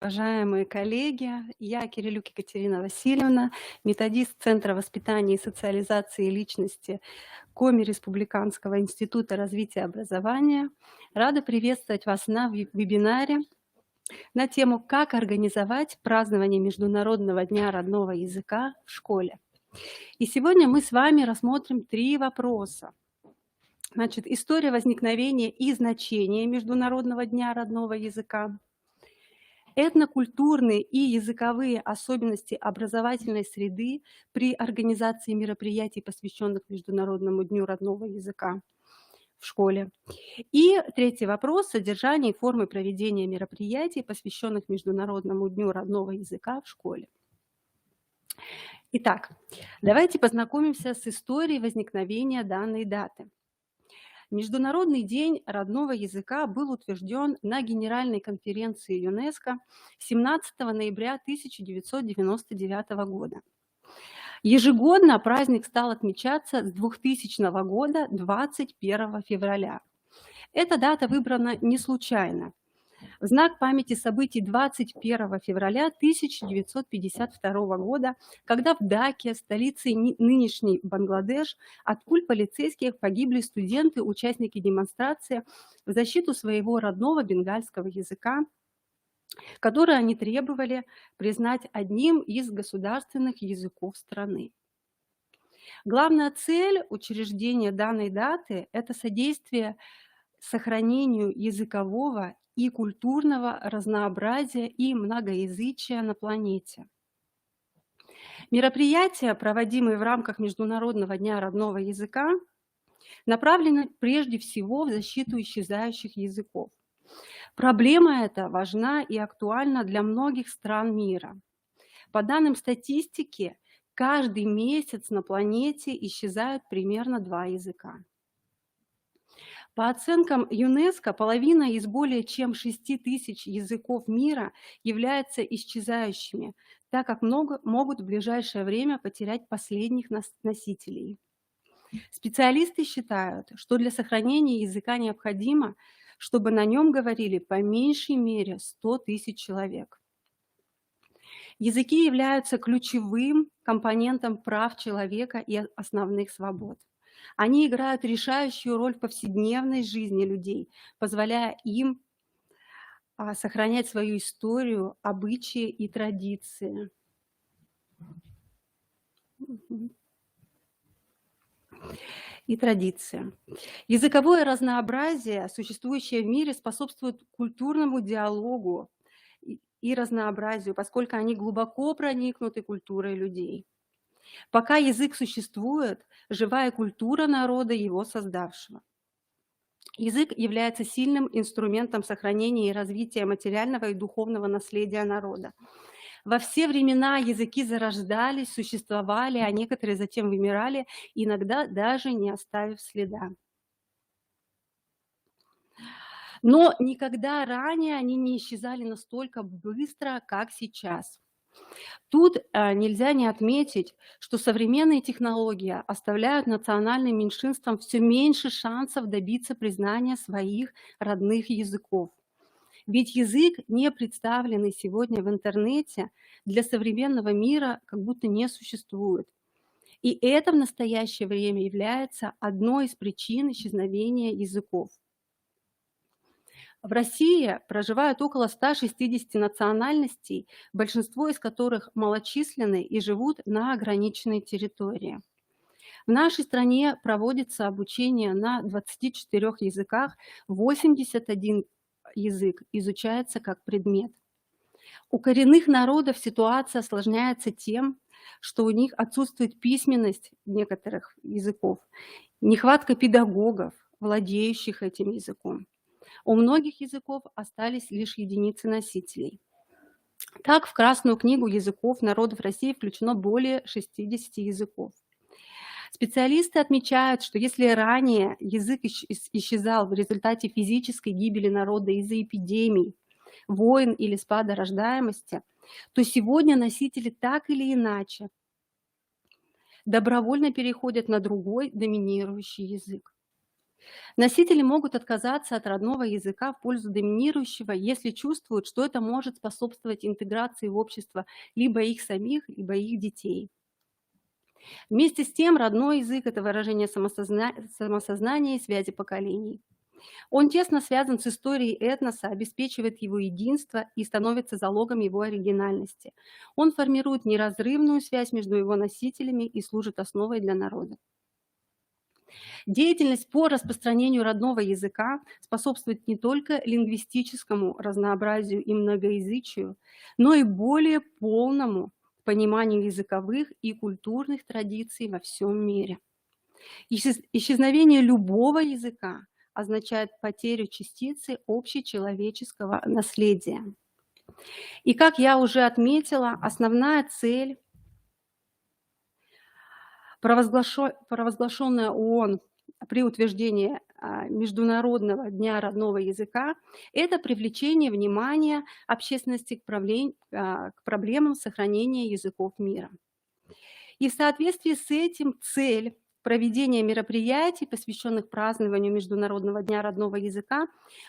Уважаемые коллеги, я Кирилюк Екатерина Васильевна, методист Центра воспитания и социализации личности Коми Республиканского института развития образования. Рада приветствовать вас на вебинаре на тему «Как организовать празднование Международного дня родного языка в школе». И сегодня мы с вами рассмотрим 3 вопроса. Значит, история возникновения и значения Международного дня родного языка, этнокультурные и языковые особенности образовательной среды при организации мероприятий, посвященных Международному дню родного языка в школе. И третий вопрос – содержание и формы проведения мероприятий, посвященных Международному дню родного языка в школе. Итак, давайте познакомимся с историей возникновения данной даты. Международный день родного языка был утвержден на Генеральной конференции ЮНЕСКО 17 ноября 1999 года. Ежегодно праздник стал отмечаться с 2000 года 21 февраля. Эта дата выбрана не случайно. В знак памяти событий 21 февраля 1952 года, когда в Даке, столице нынешней Бангладеш, от пуль полицейских погибли студенты, участники демонстрации в защиту своего родного бенгальского языка, который они требовали признать одним из государственных языков страны. Главная цель учреждения данной даты – это содействие сохранению языкового и культурного разнообразия и многоязычия на планете. Мероприятия, проводимые в рамках Международного дня родного языка, направлены прежде всего в защиту исчезающих языков. Проблема эта важна и актуальна для многих стран мира. По данным статистики, каждый месяц на планете исчезают примерно 2 языка. По оценкам ЮНЕСКО, половина из более чем 6000 языков мира являются исчезающими, так как могут в ближайшее время потерять последних носителей. Специалисты считают, что для сохранения языка необходимо, чтобы на нем говорили по меньшей мере 100 тысяч человек. Языки являются ключевым компонентом прав человека и основных свобод. Они играют решающую роль в повседневной жизни людей, позволяя им сохранять свою историю, обычаи и традиции. Языковое разнообразие, существующее в мире, способствует культурному диалогу и разнообразию, поскольку они глубоко проникнуты культурой людей. Пока язык существует, живая культура народа, его создавшего. Язык является сильным инструментом сохранения и развития материального и духовного наследия народа. Во все времена языки зарождались, существовали, а некоторые затем вымирали, иногда даже не оставив следа. Но никогда ранее они не исчезали настолько быстро, как сейчас. Тут нельзя не отметить, что современные технологии оставляют национальным меньшинствам все меньше шансов добиться признания своих родных языков. Ведь язык, не представленный сегодня в интернете, для современного мира как будто не существует. И это в настоящее время является одной из причин исчезновения языков. В России проживают около 160 национальностей, большинство из которых малочисленны и живут на ограниченной территории. В нашей стране проводится обучение на 24 языках, 81 язык изучается как предмет. У коренных народов ситуация осложняется тем, что у них отсутствует письменность некоторых языков, нехватка педагогов, владеющих этим языком. У многих языков остались лишь единицы носителей. Так, в Красную книгу языков народов России включено более 60 языков. Специалисты отмечают, что если ранее язык исчезал в результате физической гибели народа из-за эпидемий, войн или спада рождаемости, то сегодня носители так или иначе добровольно переходят на другой доминирующий язык. Носители могут отказаться от родного языка в пользу доминирующего, если чувствуют, что это может способствовать интеграции в общество либо их самих, либо их детей. Вместе с тем, родной язык – это выражение самосознания и связи поколений. Он тесно связан с историей этноса, обеспечивает его единство и становится залогом его оригинальности. Он формирует неразрывную связь между его носителями и служит основой для народа. Деятельность по распространению родного языка способствует не только лингвистическому разнообразию и многоязычию, но и более полному пониманию языковых и культурных традиций во всем мире. Исчезновение любого языка означает потерю частицы общечеловеческого наследия. И, как я уже отметила, основная цель, провозглашенная ООН при утверждении Международного дня родного языка, это привлечение внимания общественности к проблемам сохранения языков мира. И в соответствии с этим цель проведения мероприятий, посвященных празднованию Международного дня родного языка,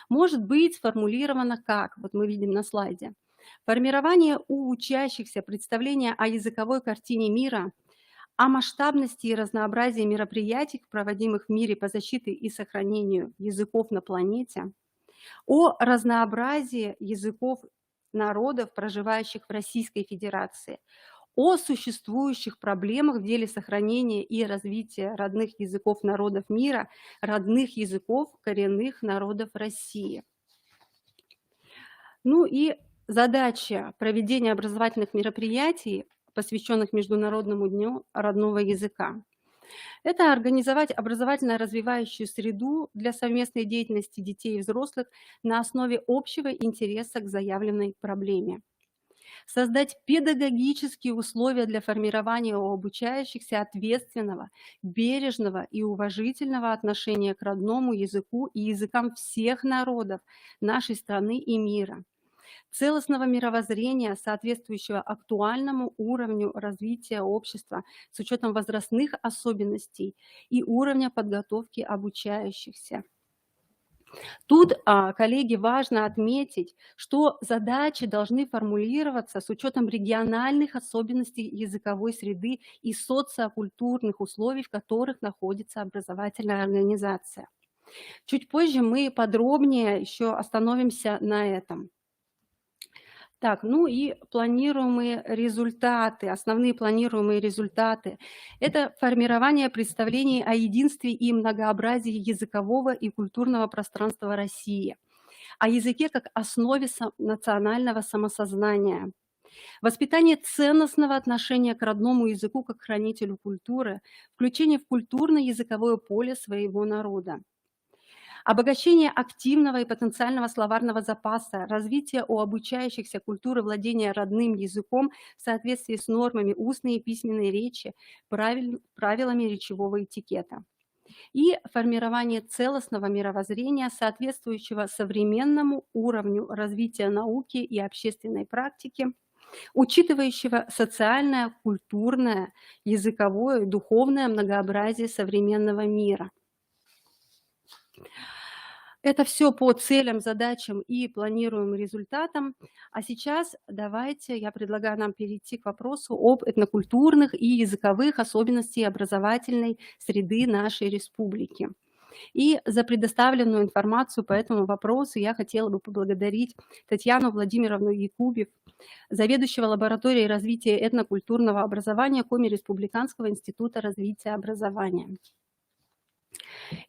может быть сформулирована как, вот мы видим на слайде, формирование у учащихся представления о языковой картине мира, о масштабности и разнообразии мероприятий, проводимых в мире по защите и сохранению языков на планете, о разнообразии языков народов, проживающих в Российской Федерации, о существующих проблемах в деле сохранения и развития родных языков народов мира, родных языков коренных народов России. Ну и задача проведения образовательных мероприятий, посвященных Международному дню родного языка. Это организовать образовательно-развивающую среду для совместной деятельности детей и взрослых на основе общего интереса к заявленной проблеме. Создать педагогические условия для формирования у обучающихся ответственного, бережного и уважительного отношения к родному языку и языкам всех народов нашей страны и мира, целостного мировоззрения, соответствующего актуальному уровню развития общества с учетом возрастных особенностей и уровня подготовки обучающихся. Тут, коллеги, важно отметить, что задачи должны формулироваться с учетом региональных особенностей языковой среды и социокультурных условий, в которых находится образовательная организация. Чуть позже мы подробнее еще остановимся на этом. Так, ну и планируемые результаты, основные планируемые результаты – это формирование представлений о единстве и многообразии языкового и культурного пространства России, о языке как основе национального самосознания, воспитание ценностного отношения к родному языку как хранителю культуры, включение в культурно-языковое поле своего народа. Обогащение активного и потенциального словарного запаса, развитие у обучающихся культуры владения родным языком в соответствии с нормами устной и письменной речи, правилами речевого этикета. И формирование целостного мировоззрения, соответствующего современному уровню развития науки и общественной практики, учитывающего социальное, культурное, языковое, духовное многообразие современного мира. Это все по целям, задачам и планируемым результатам. А сейчас давайте я предлагаю нам перейти к вопросу об этнокультурных и языковых особенностях образовательной среды нашей республики. И за предоставленную информацию по этому вопросу я хотела бы поблагодарить Татьяну Владимировну Якубев, заведующего лабораторией развития этнокультурного образования Коми Республиканского института развития образования.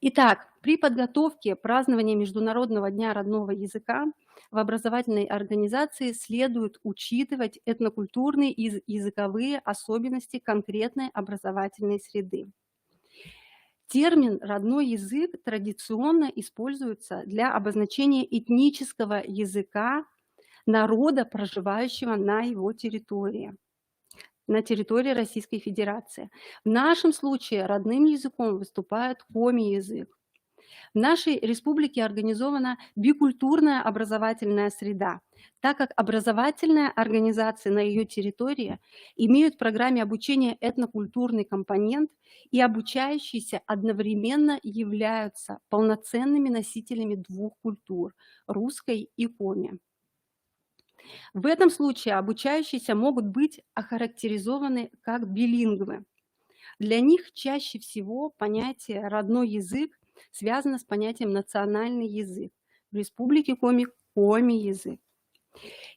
Итак, при подготовке празднования Международного дня родного языка в образовательной организации следует учитывать этнокультурные и языковые особенности конкретной образовательной среды. Термин «родной язык» традиционно используется для обозначения этнического языка народа, проживающего на его территории. На территории Российской Федерации. В нашем случае родным языком выступает коми-язык. В нашей республике организована бикультурная образовательная среда, так как образовательные организации на ее территории имеют в программе обучения этнокультурный компонент, и обучающиеся одновременно являются полноценными носителями двух культур – русской и коми. В этом случае обучающиеся могут быть охарактеризованы как билингвы. Для них чаще всего понятие «родной язык» связано с понятием «национальный язык». В республике Коми – коми-язык.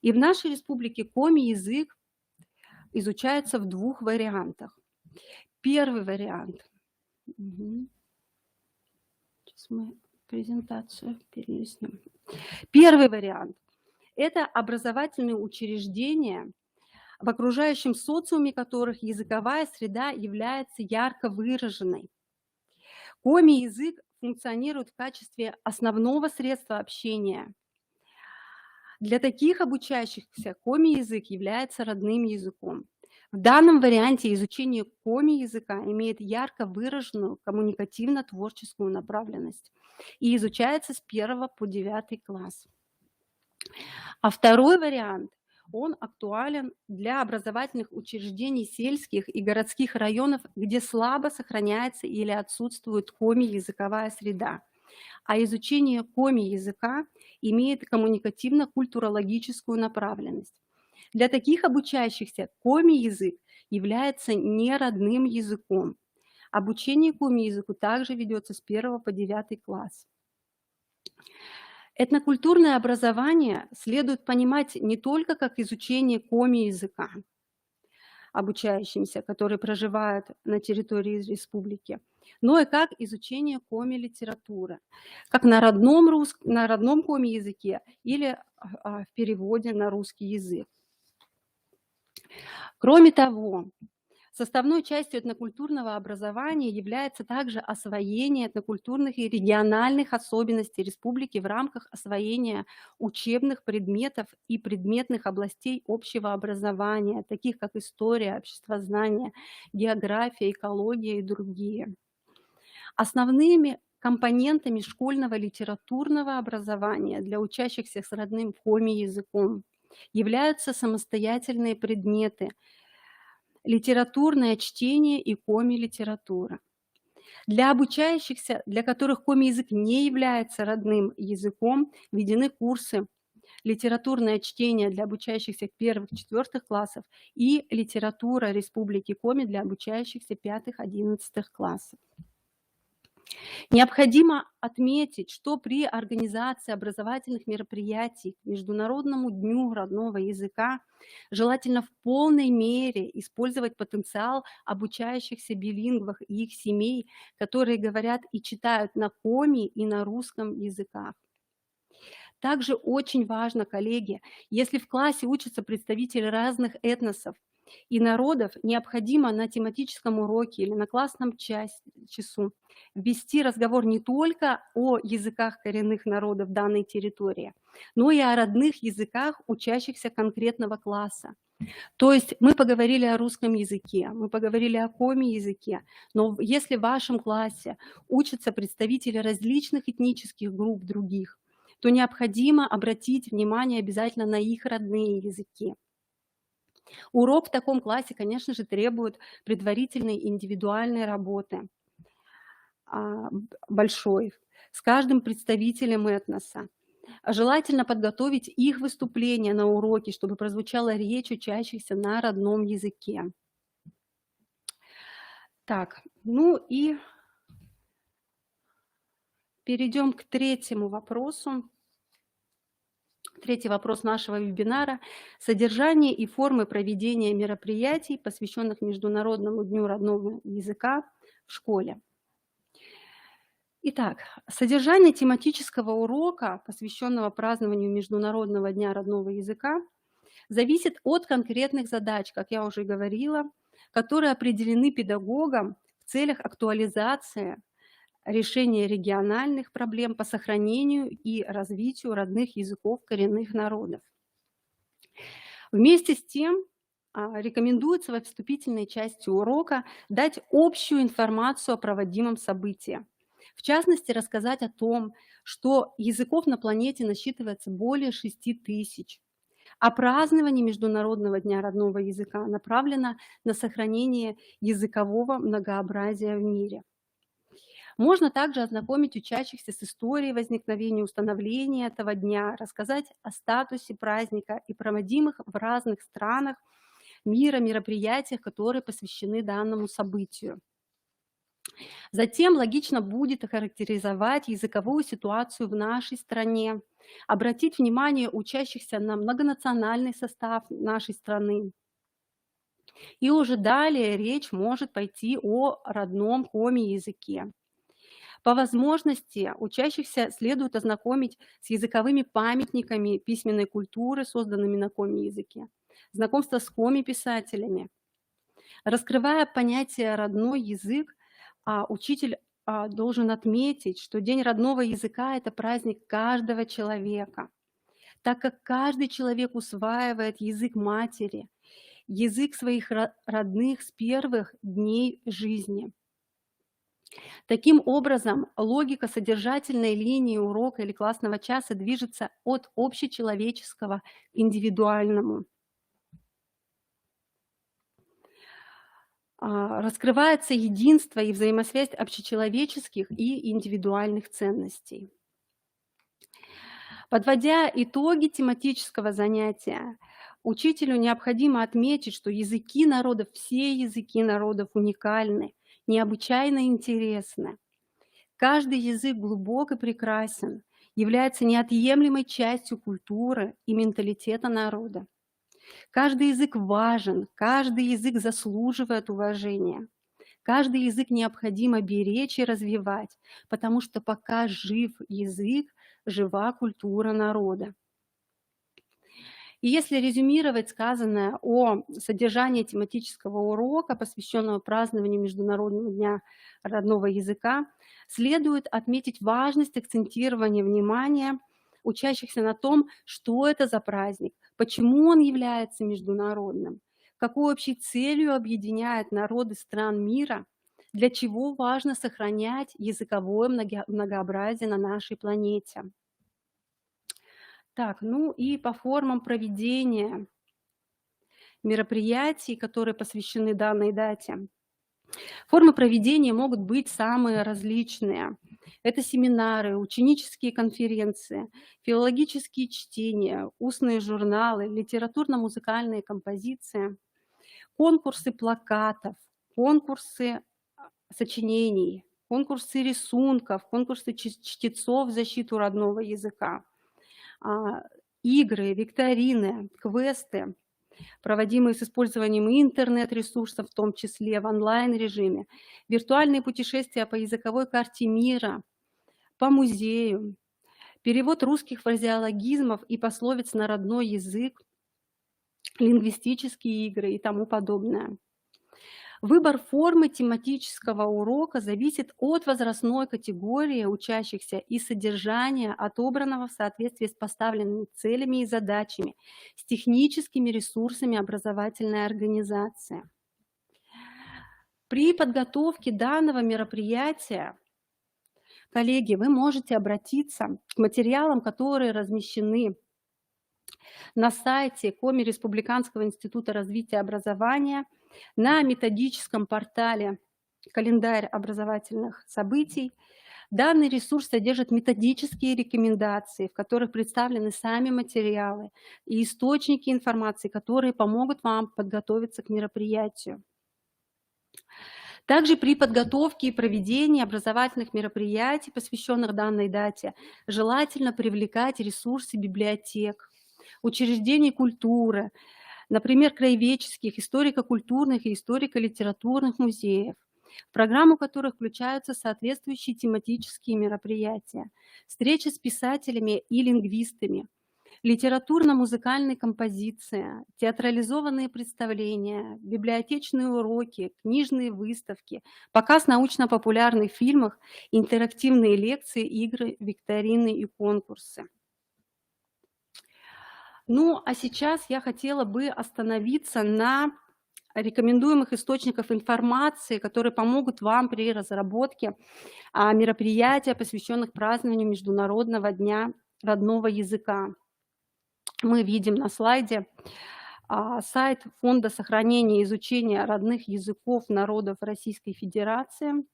И в нашей республике коми-язык изучается в двух вариантах. Первый вариант. Сейчас мы презентацию перелистнем. Первый вариант – это образовательные учреждения, в окружающем социуме которых языковая среда является ярко выраженной. Коми-язык функционирует в качестве основного средства общения. Для таких обучающихся коми-язык является родным языком. В данном варианте изучение коми-языка имеет ярко выраженную коммуникативно-творческую направленность и изучается с 1 по 9 класс. А второй вариант, он актуален для образовательных учреждений сельских и городских районов, где слабо сохраняется или отсутствует коми-языковая среда. А изучение коми-языка имеет коммуникативно-культурологическую направленность. Для таких обучающихся коми-язык является неродным языком. Обучение коми-языку также ведется с 1 по 9 класс. Этнокультурное образование следует понимать не только как изучение коми-языка, обучающимся, которые проживают на территории республики, но и как изучение коми-литературы, как на родном коми-языке или в переводе на русский язык. Кроме того, составной частью этнокультурного образования является также освоение этнокультурных и региональных особенностей республики в рамках освоения учебных предметов и предметных областей общего образования, таких как история, обществознание, география, экология и другие. Основными компонентами школьного литературного образования для учащихся с родным коми-языком являются самостоятельные предметы, литературное чтение и коми-литература. Для обучающихся, для которых коми-язык не является родным языком, введены курсы литературное чтение для обучающихся 1-4 классов и литература Республики Коми для обучающихся 5-11 классов. Необходимо отметить, что при организации образовательных мероприятий к Международному дню родного языка желательно в полной мере использовать потенциал обучающихся билингвах и их семей, которые говорят и читают на коми и на русском языках. Также очень важно, коллеги, если в классе учатся представители разных этносов и народов, необходимо на тематическом уроке или на классном часу ввести разговор не только о языках коренных народов данной территории, но и о родных языках учащихся конкретного класса. То есть мы поговорили о русском языке, мы поговорили о коми-языке, но если в вашем классе учатся представители различных этнических групп других, то необходимо обратить внимание обязательно на их родные языки. Урок в таком классе, конечно же, требует предварительной индивидуальной работы большой с каждым представителем этноса. Желательно подготовить их выступление на уроке, чтобы прозвучала речь учащихся на родном языке. Так, ну и перейдем к третьему вопросу. Третий вопрос нашего вебинара – содержание и формы проведения мероприятий, посвященных Международному дню родного языка в школе. Итак, содержание тематического урока, посвященного празднованию Международного дня родного языка, зависит от конкретных задач, как я уже говорила, которые определены педагогом в целях актуализации решения региональных проблем по сохранению и развитию родных языков коренных народов. Вместе с тем, рекомендуется во вступительной части урока дать общую информацию о проводимом событии, В частности, рассказать о том, что языков на планете насчитывается более 6000, а празднование Международного дня родного языка направлено на сохранение языкового многообразия в мире. Можно также ознакомить учащихся с историей возникновения и установления этого дня, рассказать о статусе праздника и проводимых в разных странах мира мероприятиях, которые посвящены данному событию. Затем логично будет охарактеризовать языковую ситуацию в нашей стране, обратить внимание учащихся на многонациональный состав нашей страны. И уже далее речь может пойти о родном коми-языке. По возможности учащихся следует ознакомить с языковыми памятниками письменной культуры, созданными на коми-языке, знакомство с коми-писателями. Раскрывая понятие «родной язык», учитель должен отметить, что День родного языка – это праздник каждого человека, так как каждый человек усваивает язык матери, язык своих родных с первых дней жизни. Таким образом, логика содержательной линии урока или классного часа движется от общечеловеческого к индивидуальному. Раскрывается единство и взаимосвязь общечеловеческих и индивидуальных ценностей. Подводя итоги тематического занятия, учителю необходимо отметить, что языки народов, все языки народов уникальны, необычайно интересны. Каждый язык глубок и прекрасен, является неотъемлемой частью культуры и менталитета народа. Каждый язык важен, каждый язык заслуживает уважения. Каждый язык необходимо беречь и развивать, потому что пока жив язык, жива культура народа. И если резюмировать сказанное о содержании тематического урока, посвященного празднованию Международного дня родного языка, следует отметить важность акцентирования внимания учащихся на том, что это за праздник, почему он является международным, какой общей целью объединяет народы стран мира, для чего важно сохранять языковое многообразие на нашей планете. Так, ну и по формам проведения мероприятий, которые посвящены данной дате. Формы проведения могут быть самые различные. Это семинары, ученические конференции, филологические чтения, устные журналы, литературно-музыкальные композиции, конкурсы плакатов, конкурсы сочинений, конкурсы рисунков, конкурсы чтецов в защиту родного языка, игры, викторины, квесты, проводимые с использованием интернет-ресурсов, в том числе в онлайн-режиме, виртуальные путешествия по языковой карте мира, по музею, перевод русских фразеологизмов и пословиц на родной язык, лингвистические игры и тому подобное. Выбор формы тематического урока зависит от возрастной категории учащихся и содержания, отобранного в соответствии с поставленными целями и задачами, с техническими ресурсами образовательной организации. При подготовке данного мероприятия, коллеги, вы можете обратиться к материалам, которые размещены на сайте Коми Республиканского института развития образования, на методическом портале «Календарь образовательных событий». Данный ресурс содержит методические рекомендации, в которых представлены сами материалы и источники информации, которые помогут вам подготовиться к мероприятию. Также при подготовке и проведении образовательных мероприятий, посвященных данной дате, желательно привлекать ресурсы библиотек, учреждений культуры, например, краеведческих, историко-культурных и историко-литературных музеев, в программу которых включаются соответствующие тематические мероприятия, встречи с писателями и лингвистами, литературно-музыкальные композиции, театрализованные представления, библиотечные уроки, книжные выставки, показ научно-популярных фильмов, интерактивные лекции, игры, викторины и конкурсы. Ну, а сейчас я хотела бы остановиться на рекомендуемых источников информации, которые помогут вам при разработке мероприятия, посвященных празднованию Международного дня родного языка. Мы видим на слайде сайт Фонда сохранения и изучения родных языков народов Российской Федерации.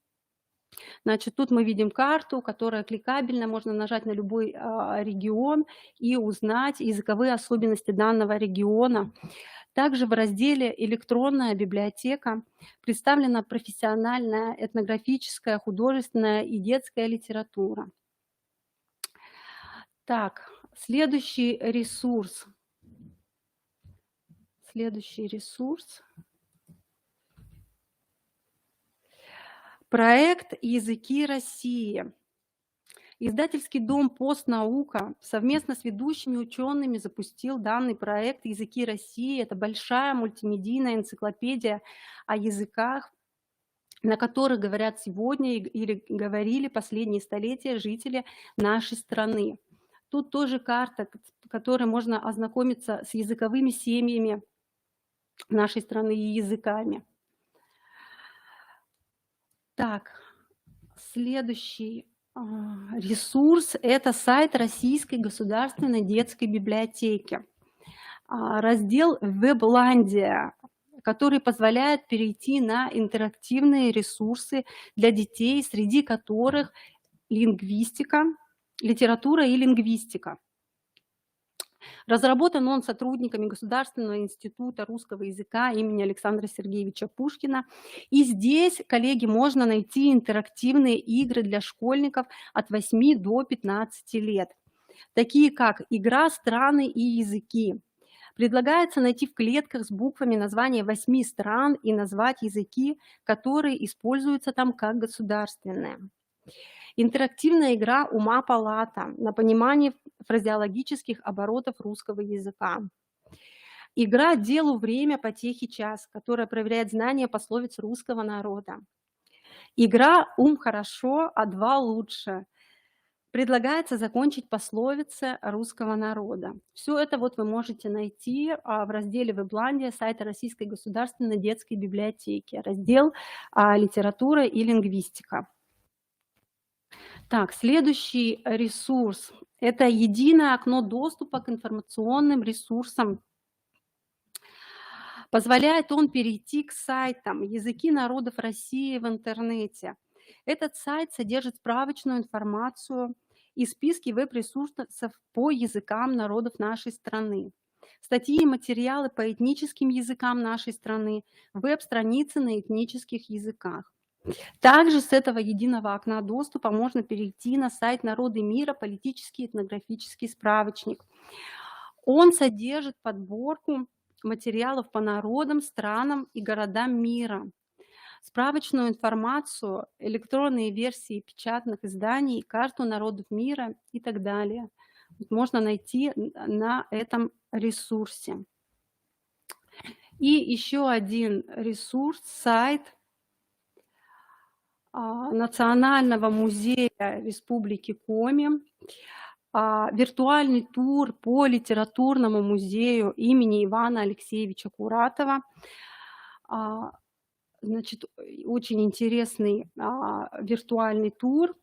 Значит, тут мы видим карту, которая кликабельна, можно нажать на любой регион и узнать языковые особенности данного региона. Также в разделе «Электронная библиотека» представлена профессиональная, этнографическая, художественная и детская литература. Так, следующий ресурс. Проект «Языки России». Издательский дом «Постнаука» совместно с ведущими учеными запустил данный проект «Языки России». Это большая мультимедийная энциклопедия о языках, на которых говорят сегодня или говорили последние столетия жители нашей страны. Тут тоже карта, по которой можно ознакомиться с языковыми семьями нашей страны и языками. Так, следующий ресурс – это сайт Российской государственной детской библиотеки. Раздел «Вебландия», который позволяет перейти на интерактивные ресурсы для детей, среди которых лингвистика, литература и лингвистика. Разработан он сотрудниками Государственного института русского языка имени Александра Сергеевича Пушкина. И здесь, коллеги, можно найти интерактивные игры для школьников от 8 до 15 лет, такие как игра «Страны и языки». Предлагается найти в клетках с буквами названия 8 стран и назвать языки, которые используются там как государственные. Интерактивная игра «Ума палата» на понимание фразеологических оборотов русского языка. Игра «Делу время, потехи час», которая проверяет знания пословиц русского народа. Игра «Ум хорошо, а два лучше». Предлагается закончить пословицы русского народа. Все это вот вы можете найти в разделе «Вебландия» сайта Российской государственной детской библиотеки, раздел «Литература и лингвистика». Так, следующий ресурс – это единое окно доступа к информационным ресурсам. Позволяет он перейти к сайтам «Языки народов России» в интернете. Этот сайт содержит справочную информацию и списки веб-ресурсов по языкам народов нашей страны, статьи и материалы по этническим языкам нашей страны, веб-страницы на этнических языках. Также с этого единого окна доступа можно перейти на сайт «Народы мира. Политический этнографический справочник». Он содержит подборку материалов по народам, странам и городам мира, справочную информацию, электронные версии печатных изданий каждого народов мира и так далее. Можно найти на этом ресурсе. И еще один ресурс – сайт Национального музея Республики Коми, виртуальный тур по литературному музею имени Ивана Алексеевича Куратова. Значит, очень интересный виртуальный тур.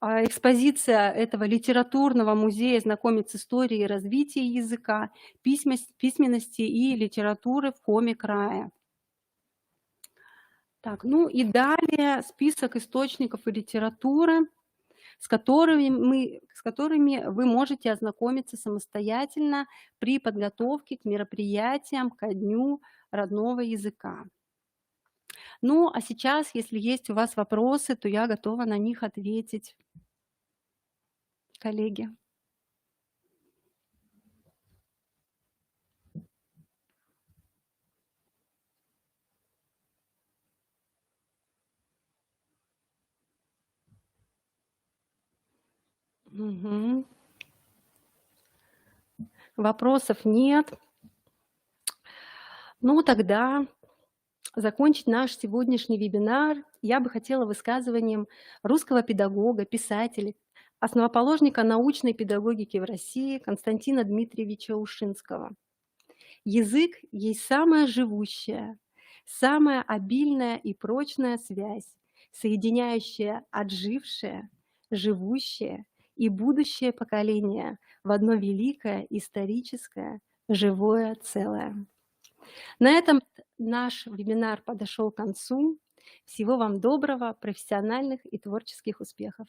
Экспозиция этого литературного музея знакомит с историей развития языка, письменности и литературы в Коми крае. Так, ну и далее список источников и литературы, с которыми вы можете ознакомиться самостоятельно при подготовке к мероприятиям ко Дню родного языка. Ну, а сейчас, если есть у вас вопросы, то я готова на них ответить, коллеги. Угу. Вопросов нет. Ну, тогда закончить наш сегодняшний вебинар я бы хотела высказыванием русского педагога, писателя, основоположника научной педагогики в России Константина Дмитриевича Ушинского. Язык есть самая живущая, самая обильная и прочная связь, соединяющая отжившее, живущее и будущее поколение в одно великое историческое живое целое. На этом наш вебинар подошел к концу. Всего вам доброго, профессиональных и творческих успехов!